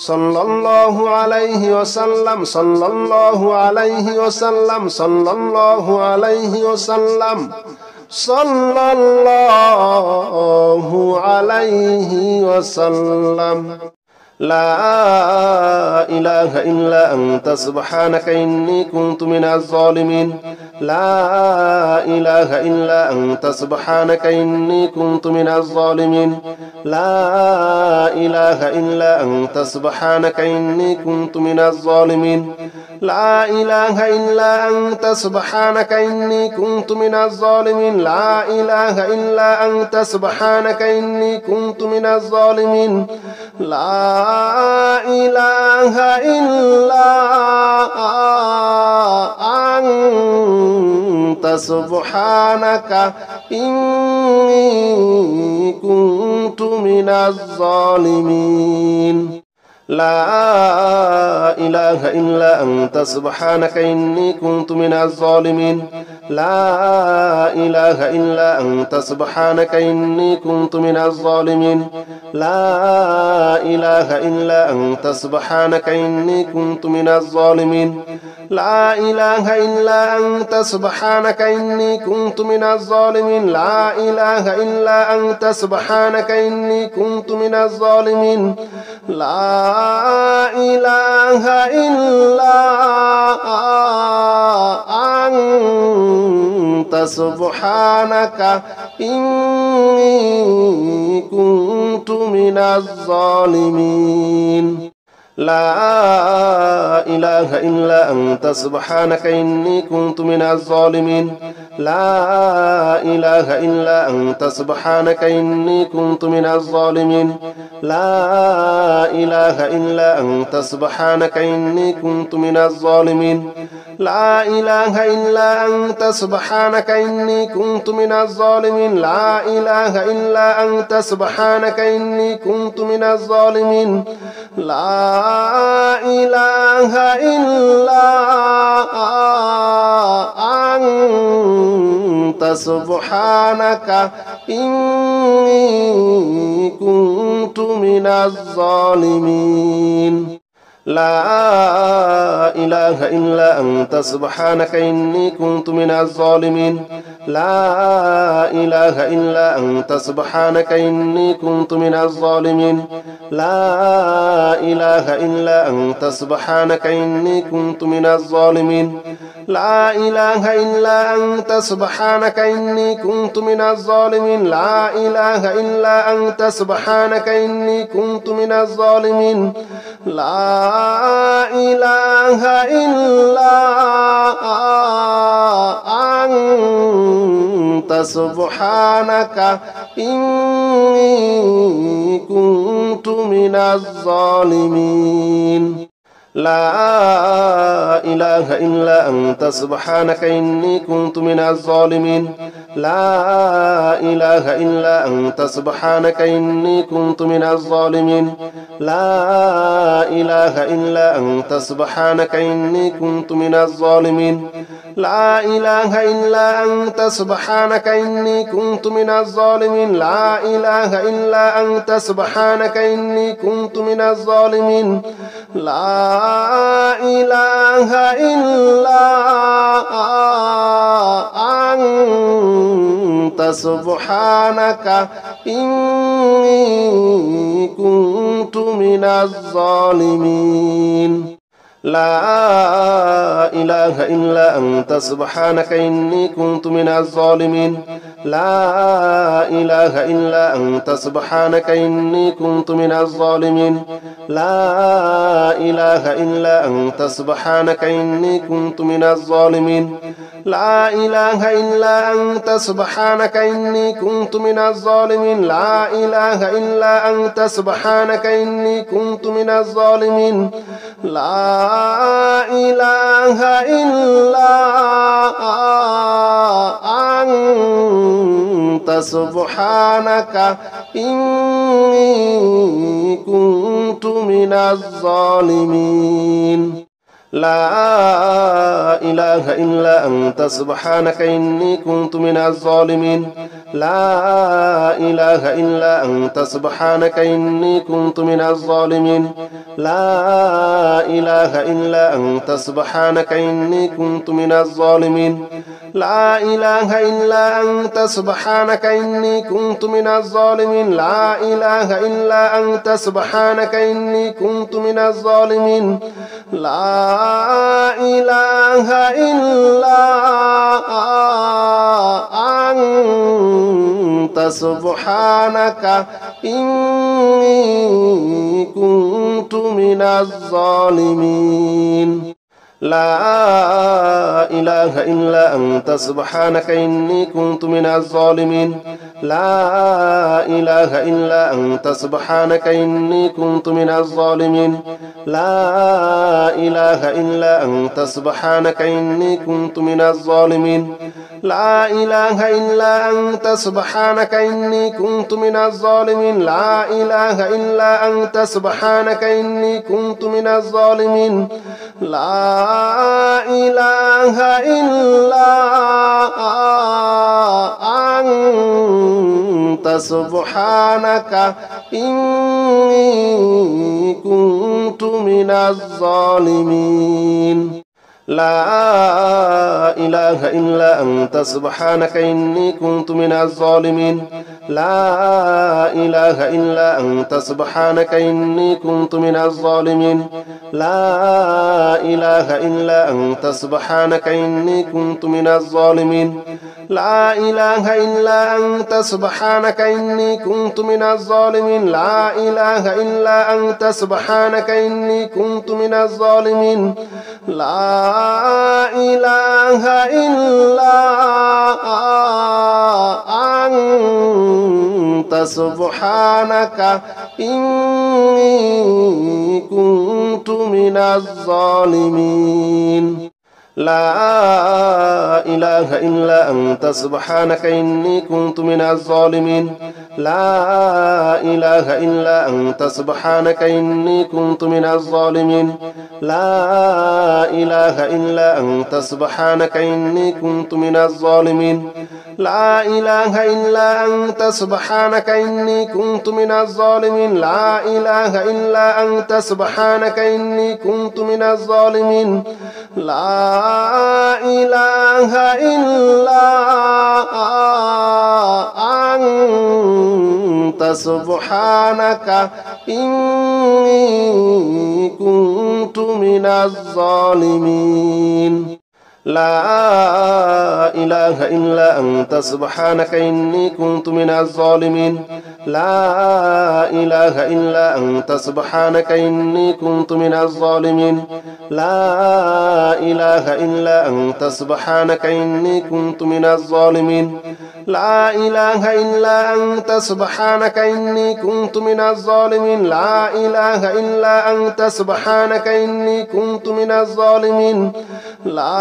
صلى الله عليه وسلم صلى الله عليه وسلم صلى الله عليه وسلم صلى الله عليه وسلم. لا إله إلا أنت سبحانك إني كنت من الظالمين. لا إله إلا أنت سبحانك إني كنت من الظالمين. لا إله إلا أنت سبحانك إني كنت من الظالمين. لا إله إلا أنت سبحانك إني كنت من الظالمين. لا إله إلا أنت سبحانك إني كنت من الظالمين. لا إله إلا أنت سبحانك إني كنت من الظالمين. لا إله إلا أنت سبحانك إني كنت من الظالمين. لا إله إلا أنت سبحانك إني كنت من الظالمين. لا إله إلا أنت سبحانك إني كنت من الظالمين. لا إله إلا أنت سبحانك إني كنت من الظالمين. لا إله إلا أنت سبحانك إني كنت من الظالمين. لا إله إلا أنت سبحانك إني كنت من الظالمين. لا إله إلا أنت سبحانك إني كنت من الظالمين. لا إله إلا أنت سبحانك إني كنت من الظالمين. لا إله إلا أنت سبحانك إني كنت من الظالمين. لا إله إلا أنت سبحانك إني كنت من الظالمين. لا إله إلا أنت سبحانك إني كنت من الظالمين. لا إله إلا أنت سبحانك إني كنت من الظالمين. لا إله إلا أنت سبحانك إني كنت من الظالمين. لا إله إلا أنت سبحانك إني كنت من الظالمين. لا إله إلا أنت سبحانك إني كنت من الظالمين. لا إله إلا أنت سبحانك إني كنت من الظالمين. لا إله إلا أنت سبحانك إني كنت من الظالمين. لا إله إلا أنت سبحانك إني كنت من الظالمين. لا إله إلا أنت سبحانك إني كنت من الظالمين. لا إله إلا أنت سبحانك إني كنت من الظالمين. لا إله إلا أنت سبحانك إني كنت من الظالمين. لا إله إلا أنت سبحانك إني كنت من الظالمين. لا إله إلا أنت سبحانك إني كنت من الظالمين. لا إله إلا أنت سبحانك إني كنت من الظالمين. لا إله إلا أنت سبحانك إني كنت من الظالمين. لا إله إلا أنت سبحانك إني كنت من الظالمين. لا إله إلا أنت سبحانك إني كنت من الظالمين. لا إله إلا أنت سبحانك إني كنت من الظالمين. لا إله إلا أنت سبحانك إني كنت من الظالمين. لا إله إلا أنت سبحانك إني كنت من الظالمين. لا إله إلا أنت سبحانك إني كنت من الظالمين. لا إله إلا أنت سبحانك إني كنت من الظالمين لا إله إلا أنت سبحانك إني كنت من الظالمين لا إله إلا أنت سبحانك إني كنت من الظالمين لا إله إلا أنت سبحانك إني كنت من الظالمين لا إله إلا أنت سبحانك إني كنت من الظالمين لا إله إلا أنت سبحانك إني كنت من الظالمين لا إله إلا أنت سبحانك إني كنت من الظالمين لا إله إلا أنت سبحانك إني كنت من الظالمين لا إله إلا أنت سبحانك إني كنت من الظالمين لا إله إلا أنت سبحانك إني كنت من الظالمين لا إله إلا أنت سبحانك إني كنت من الظالمين لا إله إلا أنت سبحانك إني كنت من الظالمين لا إله إلا أنت سبحانك إني كنت من الظالمين لا إله إلا أنت سبحانك إني كنت من الظالمين لا إله إلا أنت سبحانك إني كنت من الظالمين لا إله إلا أنت سبحانك إني كنت من الظالمين لا إله إلا أنت سبحانك إني كنت من الظالمين لا إله إلا أنت سبحانك إني كنت من الظالمين لا إله إلا أنت سبحانك إني كنت من الظالمين لا إله إلا أنت سبحانك إني كنت من الظالمين لا إله إلا أنت سبحانك إني كنت من الظالمين لا إله إلا أنت سبحانك إني كنت من الظالمين لا إله إلا أنت سبحانك إني كنت من الظالمين لا إله إلا أنت سبحانك إني كنت من الظالمين لا إله إلا أنت سبحانك إني كنت من الظالمين لا إله إلا أنت سبحانك إني كنت من الظالمين لا إله إلا أنت سبحانك إني كنت من الظالمين لا إله إلا أنت سبحانك إني كنت من الظالمين لا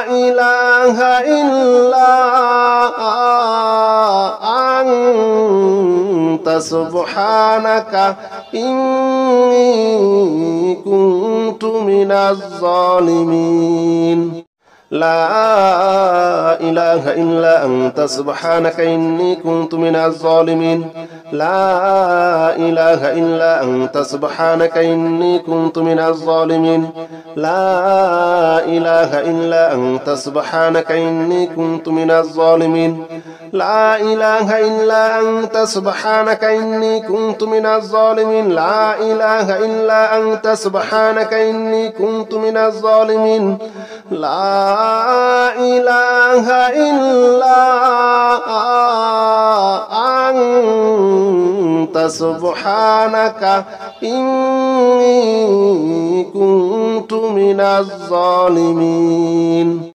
إله إلا أنت سبحانك إني كنت من الظالمين لا إله إلا أنت سبحانك إني كنت من الظالمين لا إله إلا أنت سبحانك إني كنت من الظالمين لا إله إلا أنت سبحانك إني كنت من الظالمين لا إله إلا أنت سبحانك إني كنت من الظالمين لا إله إلا أنت سبحانك إني كنت من الظالمين لا إله إلا أنت سبحانك إني كنت من الظالمين